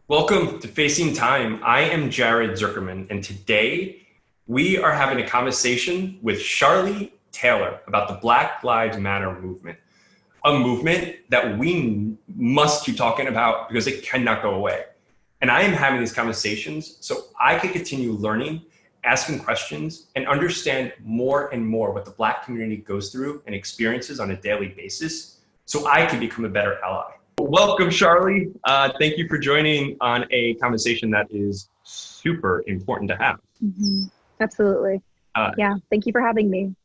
Welcome to Facing Time. I am Jared Zuckerman, and today we are having a conversation with Sharlee Taylor about the Black Lives Matter movement, a movement that we must keep talking about because it cannot go away. And I am having these conversations so I can continue learning, asking questions, and understand more and more what the Black community goes through and experiences on a daily basis so I can become a better ally. Welcome, Sharlee. Thank you for joining on a conversation that is super important to have. Mm-hmm. Absolutely. Yeah. Thank you for having me.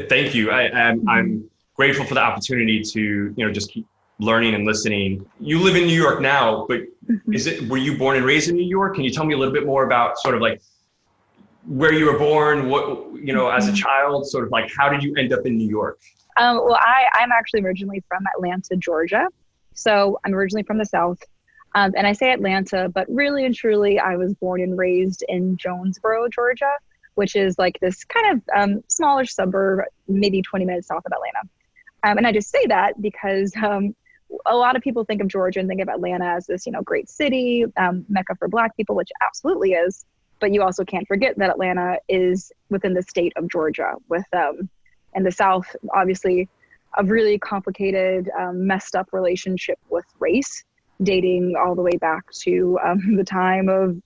Thank you. I'm grateful for the opportunity to, just keep learning and listening. You live in New York now, but were you born and raised in New York? Can you tell me a little bit more about sort of like where you were born, as a child, sort of like, how did you end up in New York? Well, I'm actually originally from Atlanta, Georgia. So I'm originally from the South, and I say Atlanta, but really and truly, I was born and raised in Jonesboro, Georgia, which is like this kind of smaller suburb, maybe 20 minutes south of Atlanta. And I just say that because a lot of people think of Georgia and think of Atlanta as this, great city, mecca for Black people, which absolutely is. But you also can't forget that Atlanta is within the state of Georgia, with in the South, obviously, a really complicated, messed up relationship with race, dating all the way back to the time of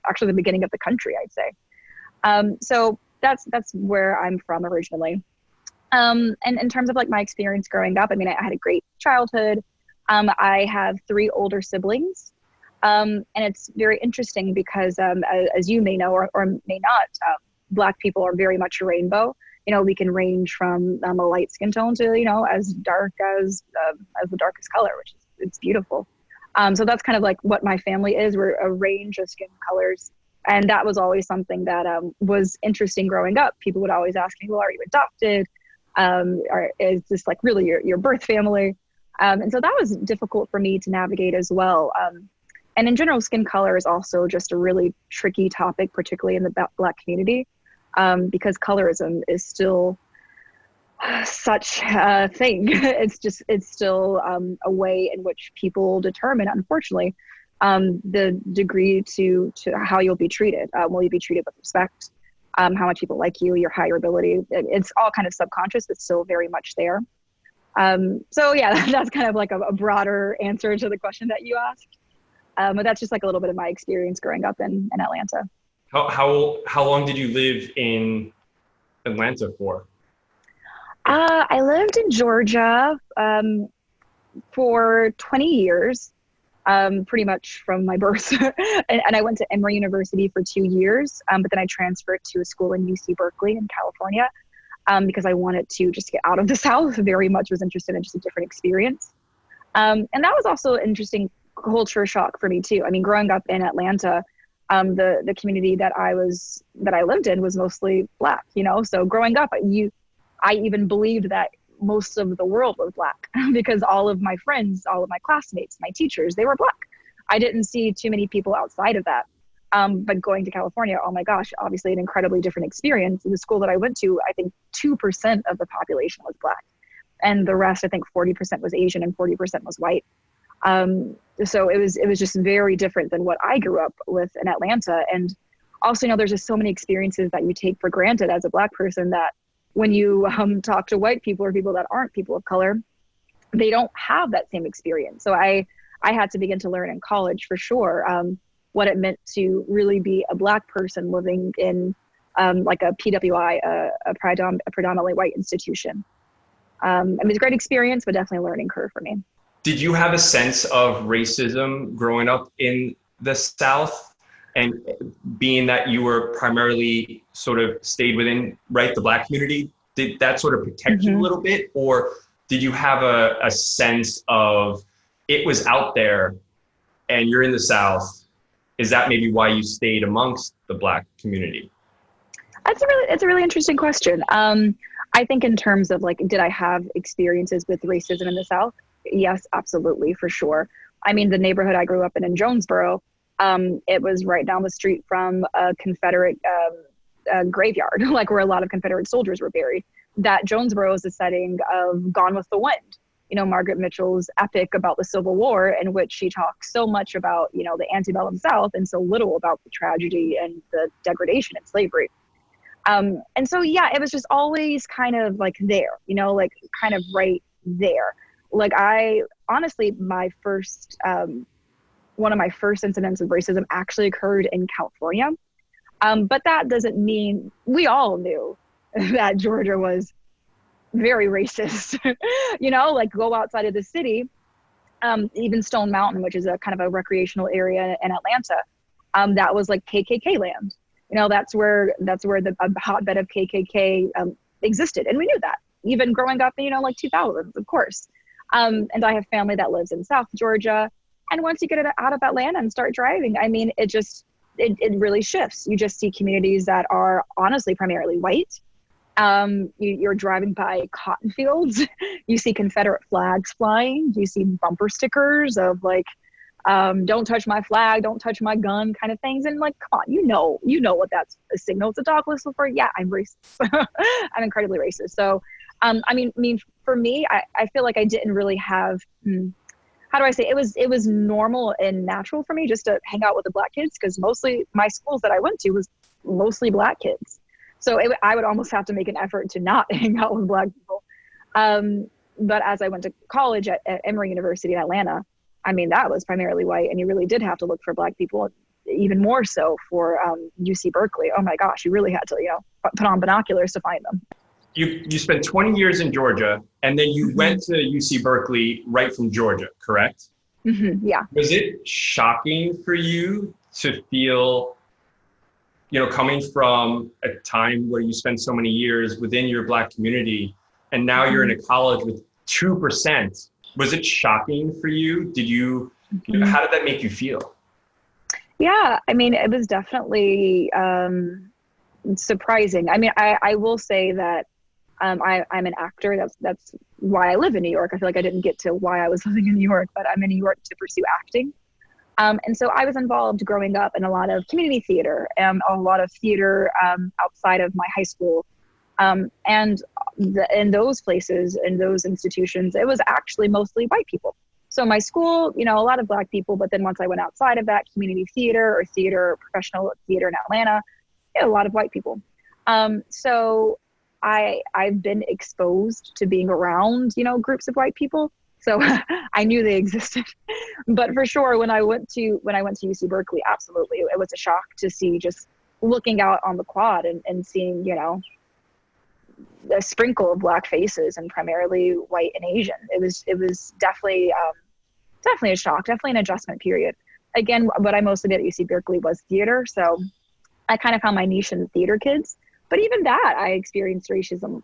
actually the beginning of the country, I'd say. So that's where I'm from originally. And in terms of like my experience growing up, I mean, I had a great childhood. I have 3 older siblings. And it's very interesting because as you may know or may not, Black people are very much a rainbow. We can range from a light skin tone to, as dark as the darkest color, which is, it's beautiful. So that's kind of like what my family is. We're a range of skin colors. And that was always something that was interesting growing up. People would always ask me, well, are you adopted? Or is this like really your birth family? And so that was difficult for me to navigate as well. And in general, skin color is also just a really tricky topic, particularly in the Black community. Because colorism is still such a thing. It's still a way in which people determine, unfortunately, the degree to how you'll be treated. Will you be treated with respect? How much people like you, your higher ability. It's all kind of subconscious, but still very much there. So yeah, that's kind of like a broader answer to the question that you asked. But that's just like a little bit of my experience growing up in Atlanta. How long did you live in Atlanta for? I lived in Georgia for 20 years, pretty much from my birth. and I went to Emory University for 2 years, but then I transferred to a school in UC Berkeley in California because I wanted to just get out of the South. Very much was interested in just a different experience. And that was also an interesting culture shock for me too. I mean, growing up in Atlanta, the community that I lived in was mostly Black, so growing up, I even believed that most of the world was Black because all of my friends, all of my classmates, my teachers, they were Black. I didn't see too many people outside of that. But going to California, oh my gosh, obviously an incredibly different experience. The school that I went to, I think 2% of the population was Black. And the rest, I think 40% was Asian and 40% was white. So it was just very different than what I grew up with in Atlanta. And also, there's just so many experiences that you take for granted as a Black person that when you talk to white people or people that aren't people of color, they don't have that same experience. So I had to begin to learn in college for sure what it meant to really be a Black person living in like a PWI, a predominantly white institution. I mean, it's a great experience, but definitely a learning curve for me. Did you have a sense of racism growing up in the South? And being that you were primarily sort of stayed within, the Black community, did that sort of protect you a little bit? Or did you have a sense of it was out there and you're in the South? Is that maybe why you stayed amongst the Black community? It's a really interesting question. I think in terms of like, did I have experiences with racism in the South? Yes, absolutely, for sure. I mean, the neighborhood I grew up in Jonesboro, it was right down the street from a Confederate graveyard, like where a lot of Confederate soldiers were buried. That Jonesboro is the setting of Gone with the Wind. Margaret Mitchell's epic about the Civil War, in which she talks so much about, the antebellum South and so little about the tragedy and the degradation in slavery. And so, yeah, it was just always kind of like there, like kind of right there. Like I honestly, one of my first incidents of racism actually occurred in California. But that doesn't mean, we all knew that Georgia was very racist, like go outside of the city, even Stone Mountain, which is a kind of a recreational area in Atlanta. That was like KKK land. That's where a hotbed of KKK existed. And we knew that even growing up, like 2000s, of course. And I have family that lives in South Georgia. And once you get out of Atlanta and start driving, I mean, it really shifts. You just see communities that are honestly primarily white. You're driving by cotton fields. You see Confederate flags flying. You see bumper stickers of like, don't touch my flag, don't touch my gun kind of things. And like, come on, you know what that's a signal. It's a dog whistle for, yeah, I'm racist. I'm incredibly racist. So, I mean, for me, I feel like I didn't really have, how do I say, it was normal and natural for me just to hang out with the Black kids, because mostly my schools that I went to was mostly Black kids. So I would almost have to make an effort to not hang out with Black people. But as I went to college at Emory University in Atlanta, I mean, that was primarily white, and you really did have to look for Black people, even more so for UC Berkeley. Oh my gosh, you really had to, put on binoculars to find them. You spent 20 years in Georgia, and then you went to UC Berkeley right from Georgia, correct? Yeah. Was it shocking for you to feel, coming from a time where you spent so many years within your Black community, and now you're in a college with 2%? Was it shocking for you? Did you, how did that make you feel? Yeah, I mean, it was definitely surprising. I mean, I will say that I'm an actor. That's why I live in New York. I feel like I didn't get to why I was living in New York, but I'm in New York to pursue acting. And so I was involved growing up in a lot of community theater, a lot of theater outside of my high school. And in those places, in those institutions, it was actually mostly white people. So my school, a lot of Black people, but then once I went outside of that, community theater or professional theater in Atlanta, a lot of white people. So I've been exposed to being around, groups of white people. So I knew they existed. But for sure, when I went to UC Berkeley, absolutely, it was a shock to see, just looking out on the quad and seeing, a sprinkle of Black faces, and primarily white and Asian. It was definitely a shock, definitely an adjustment period. Again, what I mostly did at UC Berkeley was theater, so I kind of found my niche in the theater kids. But even that, I experienced racism.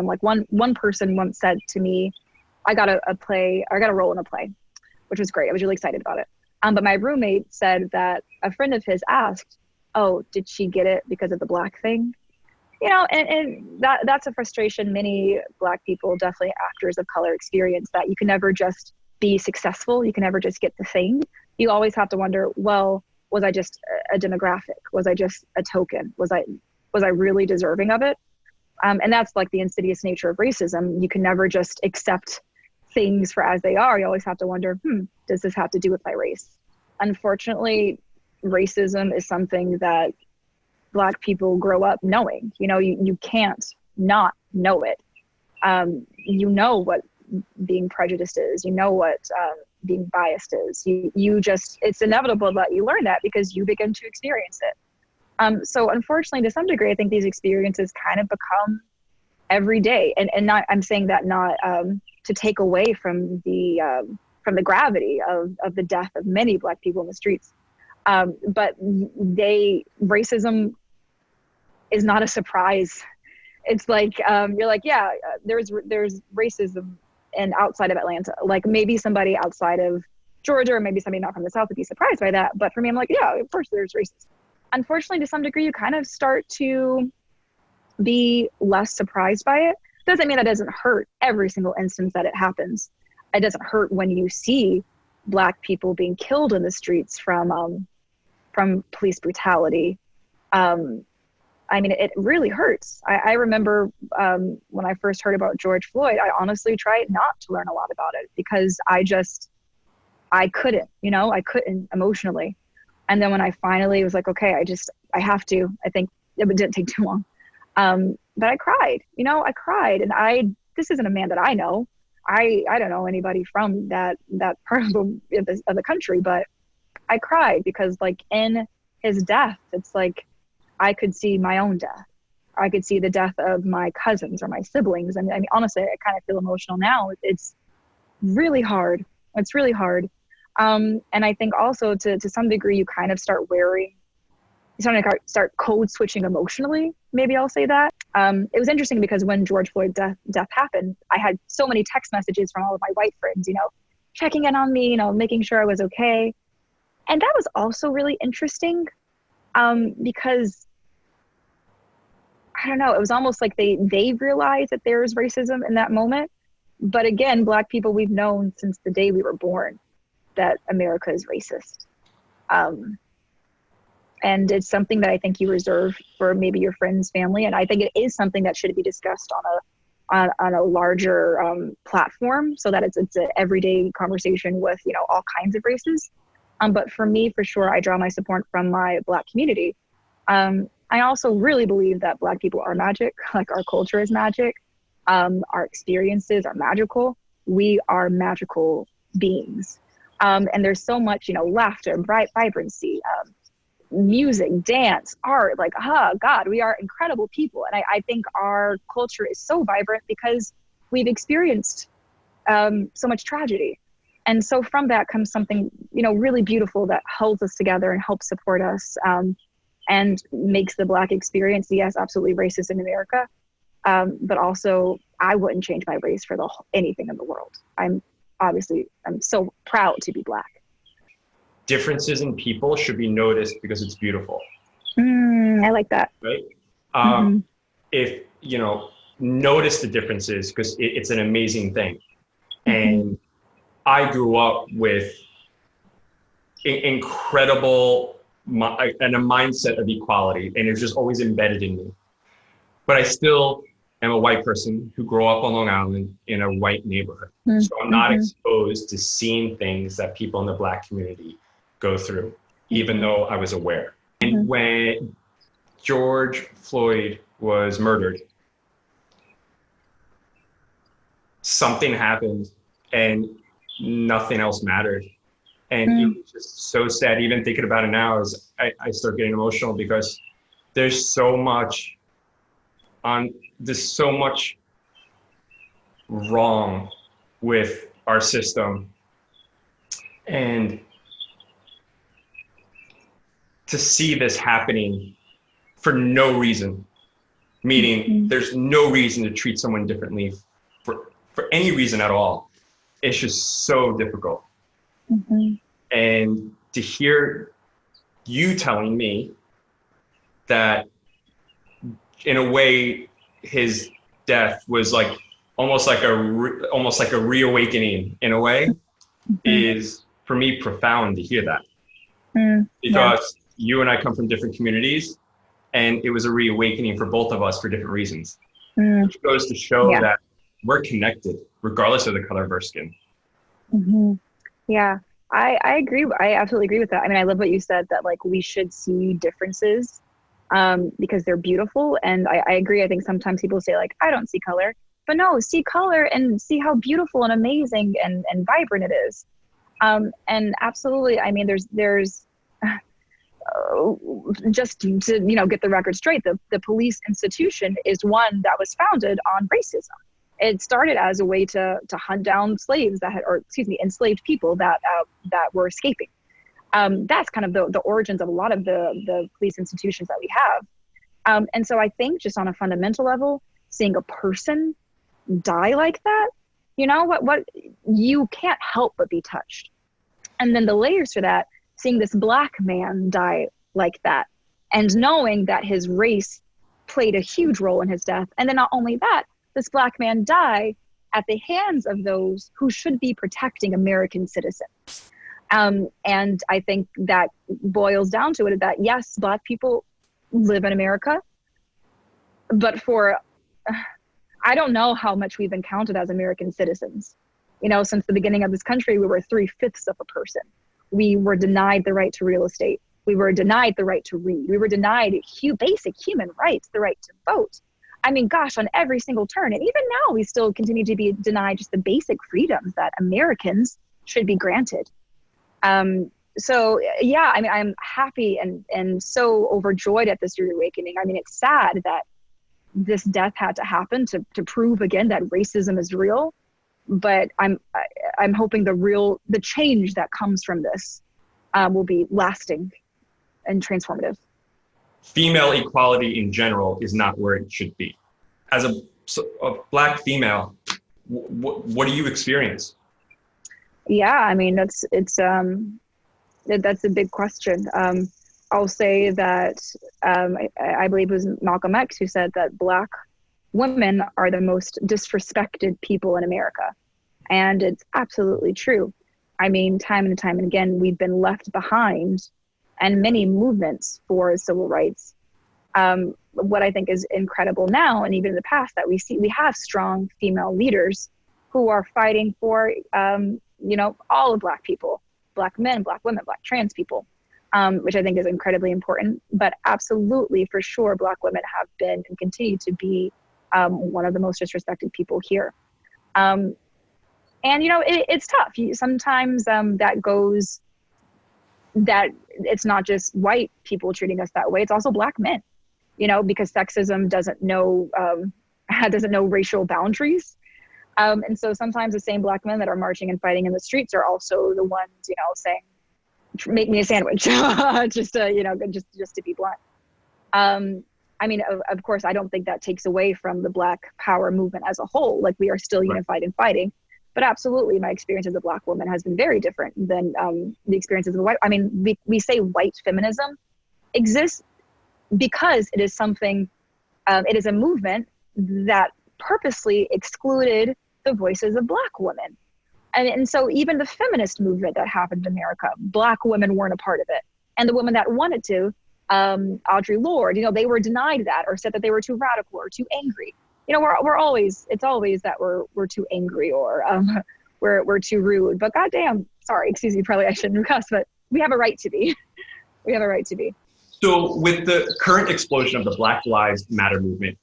Like one person once said to me, I got a role in a play, which was great. I was really excited about it. But my roommate said that a friend of his asked, "Oh, did she get it because of the Black thing?" And that's a frustration many Black people, definitely actors of color, experience, that you can never just be successful. You can never just get the thing. You always have to wonder, well, was I just a demographic? Was I just a token? Was I really deserving of it? And that's like the insidious nature of racism. You can never just accept things for as they are. You always have to wonder, does this have to do with my race? Unfortunately, racism is something that Black people grow up knowing. You can't not know it. You know what being prejudiced is. You know what being biased is. It's inevitable that you learn that because you begin to experience it. So unfortunately, to some degree, I think these experiences kind of become every day. And not, I'm saying that not to take away from the gravity of the death of many Black people in the streets. But racism is not a surprise. It's like, you're like, yeah, there's racism and outside of Atlanta. Like maybe somebody outside of Georgia or maybe somebody not from the South would be surprised by that. But for me, I'm like, yeah, of course there's racism. Unfortunately, to some degree, you kind of start to be less surprised by it. Doesn't mean that doesn't hurt every single instance that it happens. It doesn't hurt when you see Black people being killed in the streets from police brutality. I mean, it really hurts. I remember when I first heard about George Floyd, I honestly tried not to learn a lot about it because I couldn't, I couldn't emotionally. And then when I finally was like, okay, I have to, I think it didn't take too long. But I cried, I cried. And this isn't a man that I know. I don't know anybody from that part of the country, but I cried because like in his death, it's like, I could see my own death. I could see the death of my cousins or my siblings. And I mean, honestly, I kind of feel emotional now. It's really hard. It's really hard. And I think also to some degree, you kind of start start code switching emotionally. Maybe I'll say that. It was interesting because when George Floyd's death happened, I had so many text messages from all of my white friends, checking in on me, making sure I was okay. And that was also really interesting because I don't know, it was almost like they realized that there's racism in that moment. But again, Black people, we've known since the day we were born that America is racist. And it's something that I think you reserve for maybe your friend's family. And I think it is something that should be discussed on a larger platform so that it's an everyday conversation with, all kinds of races. But for me, for sure, I draw my support from my Black community. I also really believe that Black people are magic, like our culture is magic. Our experiences are magical. We are magical beings. And there's so much, laughter, vibrancy, music, dance, art, like, God, we are incredible people. And I think our culture is so vibrant because we've experienced so much tragedy. And so from that comes something, really beautiful that holds us together and helps support us and makes the Black experience, yes, absolutely racist in America. But also, I wouldn't change my race for anything in the world. I'm so proud to be Black. Differences in people should be noticed because it's beautiful. I like that. Right? If, notice the differences because it's an amazing thing. And I grew up with incredible and a mindset of equality, and it's just always embedded in me. But I still am a white person who grew up on Long Island in a white neighborhood. So I'm not exposed to seeing things that people in the Black community go through, even though I was aware. And when George Floyd was murdered, something happened and nothing else mattered. And it was just so sad. Even thinking about it now, I start getting emotional because there's so much wrong with our system. And to see this happening for no reason, meaning there's no reason to treat someone differently for any reason at all, it's just so difficult. And to hear you telling me that in a way his death was like almost like a reawakening in a way is for me profound to hear that. Because you and I come from different communities and it was a reawakening for both of us for different reasons. Which goes to show that we're connected regardless of the color of our skin. Yeah, I agree. I absolutely agree with that. I mean, I love what you said that like we should see differences because they're beautiful. And I agree. I think sometimes people say like, I don't see color, but no, see color and see how beautiful and amazing and vibrant it is. And absolutely. I mean, there's just to, get the record straight, the police institution is one that was founded on racism. It started as a way to hunt down slaves enslaved people that were escaping. That's kind of the origins of a lot of the police institutions that we have. And so I think just on a fundamental level, seeing a person die like that, what you can't help but be touched. And then the layers to that, seeing this Black man die like that and knowing that his race played a huge role in his death. And then not only that, this Black man die at the hands of those who should be protecting American citizens. And I think that boils down to it that yes, Black people live in America. but for, I don't know how much we've been counted as American citizens. Since the beginning of this country, we were 3/5 of a person. We were denied the right to real estate. We were denied the right to read. We were denied basic human rights, the right to vote. I mean, gosh, on every single turn. And even now, we still continue to be denied just the basic freedoms that Americans should be granted. So yeah, I mean, I'm happy and so overjoyed at this reawakening. I mean, it's sad that this death had to happen to prove again that racism is real. But I'm hoping the change that comes from this will be lasting and transformative. Female equality in general is not where it should be. As a Black female, what do you experience? Yeah, I mean, that's a big question. I'll say that I believe it was Malcolm X who said that Black women are the most disrespected people in America. And it's absolutely true. I mean, time and time and again, we've been left behind, and many movements for civil rights. What I think is incredible now, and even in the past, that we have strong female leaders who are fighting for, all of Black people, Black men, Black women, Black trans people, which I think is incredibly important. But absolutely, for sure, Black women have been and continue to be one of the most disrespected people here. And, it's tough. Sometimes that it's not just white people treating us that way. It's also Black men, because sexism doesn't know racial boundaries. And so sometimes the same Black men that are marching and fighting in the streets are also the ones, saying, make me a sandwich, just to be blunt. I mean, of course, I don't think that takes away from the Black power movement as a whole. Like, we are still unified and fighting. But absolutely, my experience as a Black woman has been very different than the experiences of a white. I mean, we say white feminism exists because it is something, it is a movement that purposely excluded the voices of Black women. And so even the feminist movement that happened in America, Black women weren't a part of it. And the women that wanted to, Audre Lorde, they were denied that, or said that they were too radical or too angry. It's always that we're too angry, or we're too rude. But goddamn, sorry, excuse me, probably I shouldn't cuss, but we have a right to be. We have a right to be. So with the current explosion of the Black Lives Matter movement,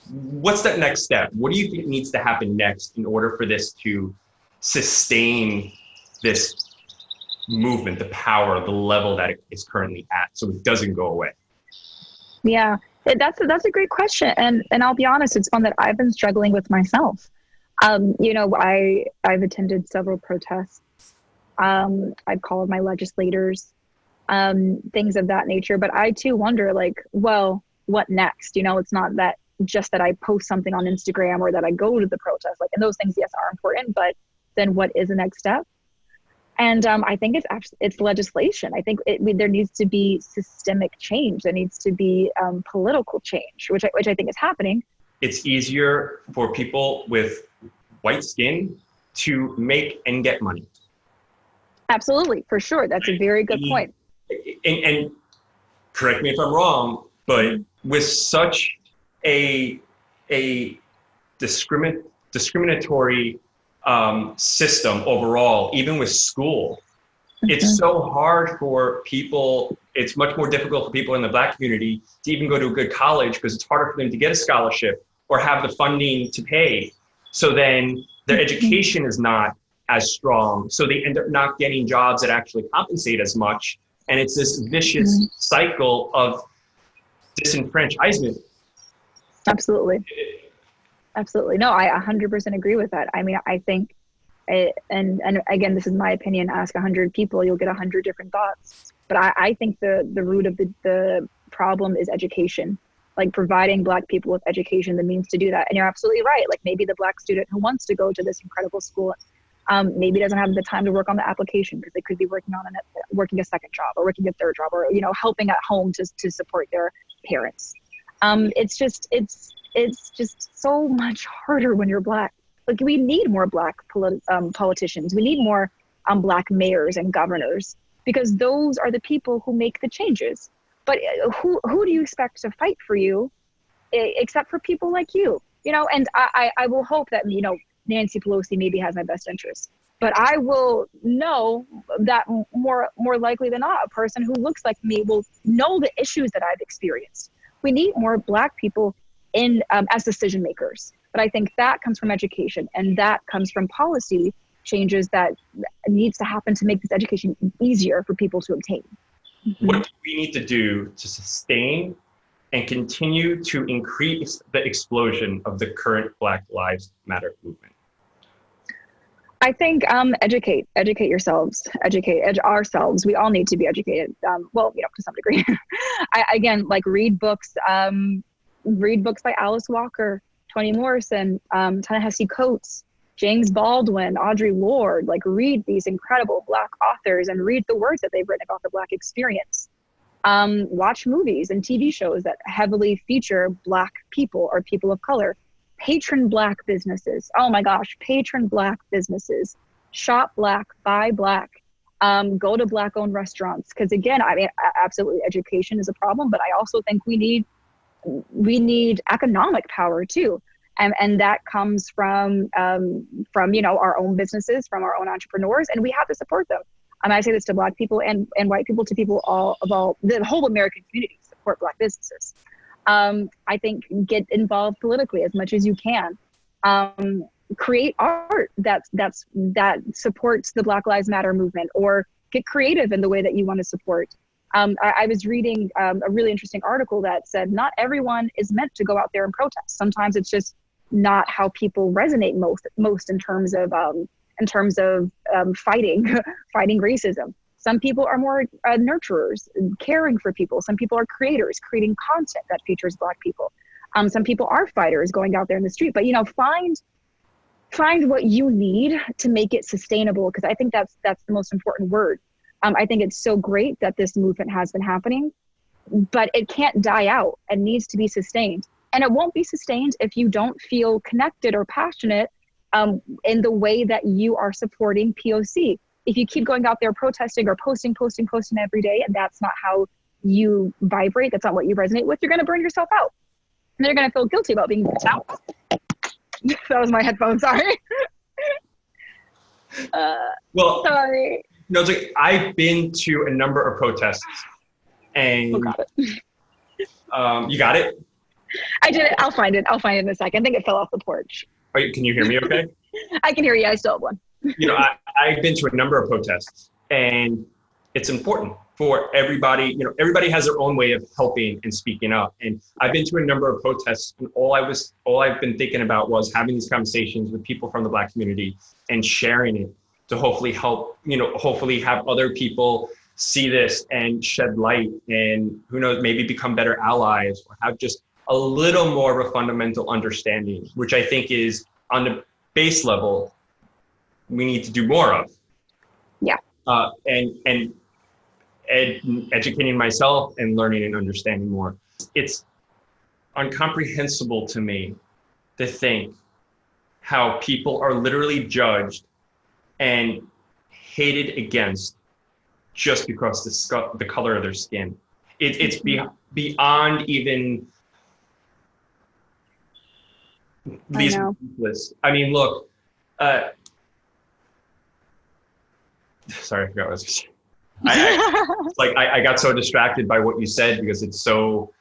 what's that next step? What do you think needs to happen next in order for this to sustain this movement, the power, the level that it is currently at, so it doesn't go away? Yeah, that's a great question. And I'll be honest, it's one that I've been struggling with myself. I've attended several protests. I've called my legislators, things of that nature. But I too wonder, well, what next? It's not that just that I post something on Instagram or that I go to the protest. And those things, yes, are important. But then what is the next step? And I think it's legislation. I think there needs to be systemic change. There needs to be political change, which I think is happening. It's easier for people with white skin to make and get money. Absolutely, for sure. That's a very good point. And correct me if I'm wrong, but with such a discriminatory system overall, even with school, it's so hard for people. It's much more difficult for people in the Black community to even go to a good college, because it's harder for them to get a scholarship or have the funding to pay. So then their education is not as strong. So they end up not getting jobs that actually compensate as much. And it's this vicious cycle of disenfranchisement. Absolutely. Absolutely. No, I 100% agree with that. I mean, I think, and again, this is my opinion, ask 100 people, you'll get 100 different thoughts. But I think the root of the problem is education, providing Black people with education, the means to do that. And you're absolutely right. Maybe the Black student who wants to go to this incredible school, maybe doesn't have the time to work on the application, because they could be working a second job or working a third job, or, helping at home to support their parents. It's just so much harder when you're Black. We need more Black politicians. We need more Black mayors and governors, because those are the people who make the changes. But who do you expect to fight for you except for people like you, you know, and I will hope that, you know, Nancy Pelosi maybe has my best interest, but I will know that more likely than not, a person who looks like me will know the issues that I've experienced. We need more Black people in as decision makers, but I think that comes from education, and that comes from policy changes that needs to happen to make this education easier for people to obtain. What do we need to do to sustain and continue to increase the explosion of the current Black Lives Matter movement? I think educate yourselves, educate ourselves. We all need to be educated. Well, you know, to some degree. Again, like read books by Alice Walker, Toni Morrison, Ta-Nehisi Coates, James Baldwin, Audre Lorde. Like, read these incredible Black authors and read the words that they've written about the Black experience. Watch movies and TV shows that heavily feature Black people or people of color. Patron Black businesses. Oh my gosh, patron Black businesses. Shop Black, buy Black. Go to Black-owned restaurants. Because again, I mean, absolutely, education is a problem, but I also think we need economic power too. And that comes from, you know, our own businesses, from our own entrepreneurs, and we have to support them. I say this to Black people and white people, to people the whole American community, support Black businesses. I think get involved politically as much as you can. Create art that supports the Black Lives Matter movement, or get creative in the way that you want to support. I was reading a really interesting article that said not everyone is meant to go out there and protest. Sometimes it's just not how people resonate most in terms of fighting racism. Some people are more nurturers, caring for people. Some people are creators, creating content that features Black people. Some people are fighters, going out there in the street. But, you know, find what you need to make it sustainable, because I think that's the most important word. I think it's so great that this movement has been happening, but it can't die out and needs to be sustained. And it won't be sustained if you don't feel connected or passionate in the way that you are supporting POC. If you keep going out there protesting or posting every day, and that's not how you vibrate, that's not what you resonate with, you're going to burn yourself out. And you're going to feel guilty about being burnt out. That was my headphones, sorry. Well, sorry. No, it's like I've been to a number of protests, and Oh, got it. You got it? I did it. I'll find it in a second. I think it fell off the porch. Can you hear me okay? I can hear you. I still have one. You know, I've been to a number of protests, and it's important for everybody. You know, everybody has their own way of helping and speaking up. And I've been to a number of protests, and all I've been thinking about was having these conversations with people from the Black community and sharing it to hopefully help, you know, hopefully have other people see this and shed light, and who knows, maybe become better allies, or have just a little more of a fundamental understanding, which I think is on the base level we need to do more of. Yeah. And educating myself and learning and understanding more. It's incomprehensible to me to think how people are literally judged and hated against just because the color of their skin. It's beyond even these. I mean, look. Sorry, I forgot what I was going to say. I got so distracted by what you said, because it's so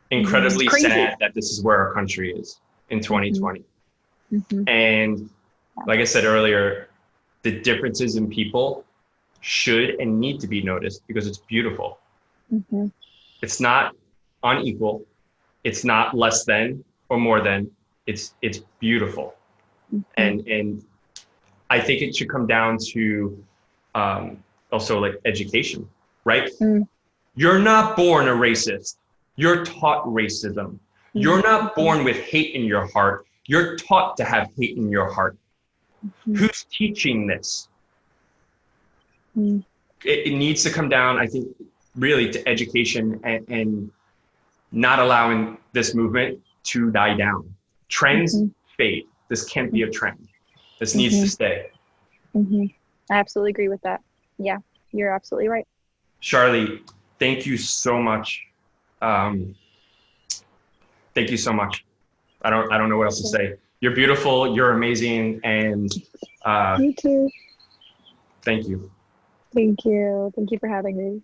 incredibly sad that this is where our country is in 2020. Mm-hmm. And like I said earlier, the differences in people should and need to be noticed, because it's beautiful. Mm-hmm. It's not unequal. It's not less than or more than. It's beautiful. Mm-hmm. And I think it should come down to also like education, right? Mm. You're not born a racist. You're taught racism. Mm. You're not born with hate in your heart. You're taught to have hate in your heart. Mm-hmm. Who's teaching this? Mm. It needs to come down, I think, really to education and not allowing this movement to die down. Trends fade. This can't be a trend. This needs to stay. Mm-hmm. I absolutely agree with that. Yeah, you're absolutely right. Sharlee, thank you so much Um, thank you so much. I don't know what else to say. You're beautiful. You're amazing. And You too. thank you. Thank you. Thank you for having me.